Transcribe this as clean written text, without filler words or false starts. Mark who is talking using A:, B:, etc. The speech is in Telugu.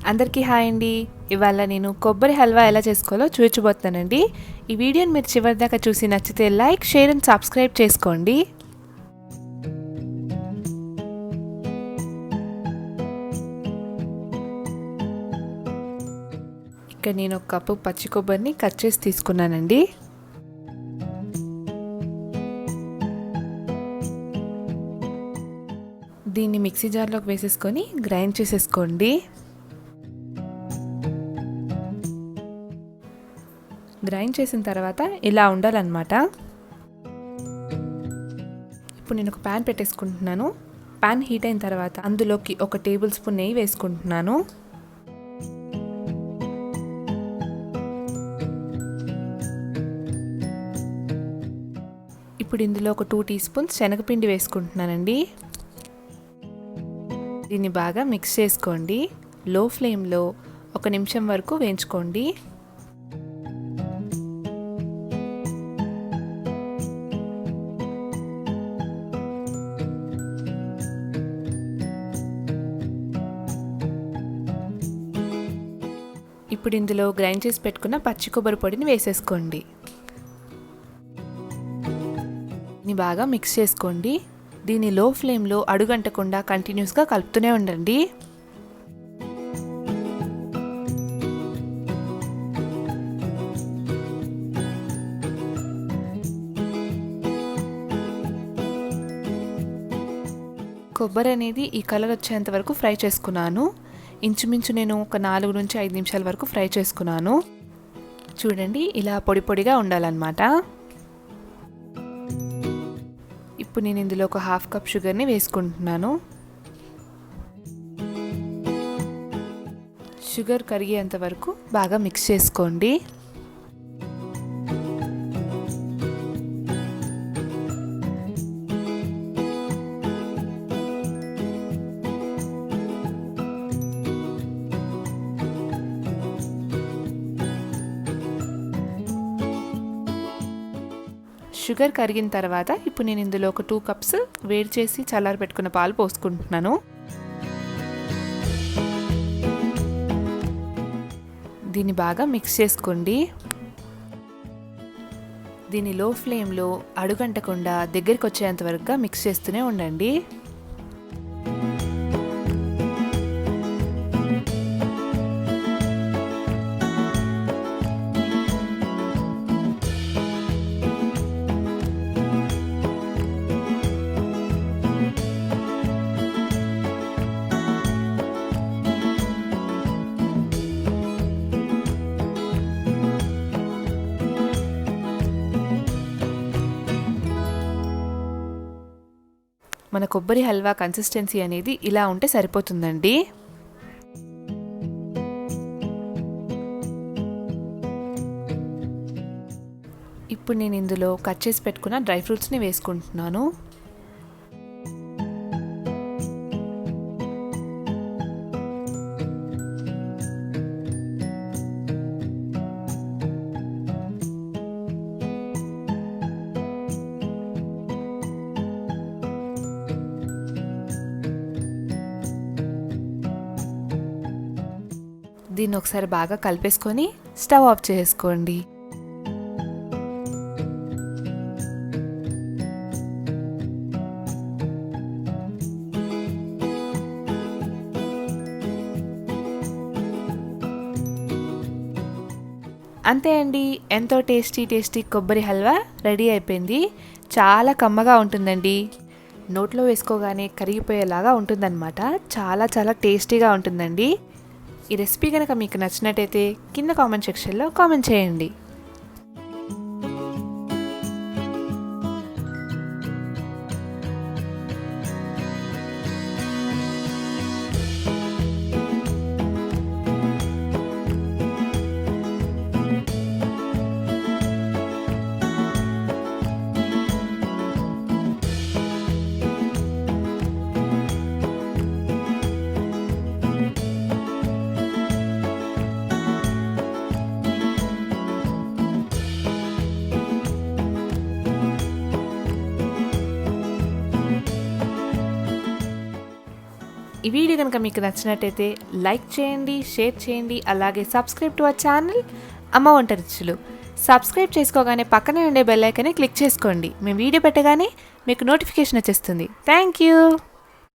A: అందరికీ హాయ్ అండి. ఇవాళ నేను కొబ్బరి హల్వా ఎలా చేసుకోవాలో చూపించబోతున్నానండి. ఈ వీడియోని మీరు చివరి దాకా చూసి నచ్చితే లైక్, షేర్ అండ్ సబ్స్క్రైబ్ చేసుకోండి. ఇక్కడ నేను ఒక కప్పు పచ్చి కొబ్బరిని కట్ చేసి తీసుకున్నానండి. దీన్ని మిక్సీ జార్లోకి వేసేసుకొని గ్రైండ్ చేసేసుకోండి. గ్రైండ్ చేసిన తర్వాత ఇలా ఉండాలన్నమాట. ఇప్పుడు నేను ఒక ప్యాన్ పెట్టేసుకుంటున్నాను. ప్యాన్ హీట్ అయిన తర్వాత అందులోకి 1 టేబుల్ స్పూన్ నెయ్యి వేసుకుంటున్నాను. ఇప్పుడు ఇందులో ఒక 2 టీ స్పూన్స్ శనగపిండి వేసుకుంటున్నానండి. దీన్ని బాగా మిక్స్ చేసుకోండి. లో ఫ్లేమ్లో 1 నిమిషం వరకు వేయించుకోండి. ఇప్పుడు ఇందులో గ్రైండ్ చేసి పెట్టుకున్న పచ్చి కొబ్బరి పొడిని వేసేసుకోండి. దీన్ని బాగా మిక్స్ చేసుకోండి. దీన్ని లో ఫ్లేమ్లో అడుగంటకుండా కంటిన్యూస్గా కలుపుతూనే ఉండండి. కొబ్బరి అనేది ఈ కలర్ వచ్చేంత వరకు ఫ్రై చేసుకున్నాను. ఇంచుమించు నేను ఒక 4 నుంచి 5 నిమిషాల వరకు ఫ్రై చేసుకున్నాను. చూడండి, ఇలా పొడి పొడిగా ఉండాలన్నమాట. ఇప్పుడు నేను ఇందులో ఒక 1/2 కప్ షుగర్ని వేసుకుంటున్నాను. షుగర్ కరిగేంత వరకు బాగా మిక్స్ చేసుకోండి. షుగర్ కరిగిన తర్వాత ఇప్పుడు నేను ఇందులో ఒక 2 కప్స్ వేడి చేసి చల్లారి పెట్టుకున్న పాలు పోసుకుంటున్నాను. దీన్ని బాగా మిక్స్ చేసుకోండి. దీన్ని లో ఫ్లేమ్లో అడుగంటకుండా దగ్గరికి వచ్చేంత వరకు మిక్స్ చేస్తూనే ఉండండి. మన కొబ్బరి హల్వా కన్సిస్టెన్సీ అనేది ఇలా ఉంటే సరిపోతుందండి. ఇప్పుడు నేను ఇందులో కట్ చేసి పెట్టుకున్న డ్రై ఫ్రూట్స్ని వేసుకుంటున్నాను. దీన్ని ఒకసారి బాగా కలిపేసుకొని స్టవ్ ఆఫ్ చేసుకోండి. అంతే అండి, ఎంతో టేస్టీ కొబ్బరి హల్వా రెడీ అయిపోయింది. చాలా కమ్మగా ఉంటుందండి. నోట్లో వేసుకోగానే కరిగిపోయేలాగా ఉంటుందన్నమాట. చాలా టేస్టీగా ఉంటుందండి. ఈ రెసిపీ కనుక మీకు నచ్చినట్టయితే కింద కామెంట్ సెక్షన్లో కామెంట్ చేయండి. ఈ వీడియో కనుక మీకు నచ్చినట్టయితే లైక్ చేయండి, షేర్ చేయండి, అలాగే సబ్స్క్రైబ్ టు అవర్ ఛానల్ అమ్మ వంట రుచులు. సబ్స్క్రైబ్ చేసుకోగానే పక్కనే ఉండే బెల్ ఐకాన్ని క్లిక్ చేసుకోండి. మేము వీడియో పెట్టగానే మీకు నోటిఫికేషన్ వచ్చేస్తుంది. Thank you.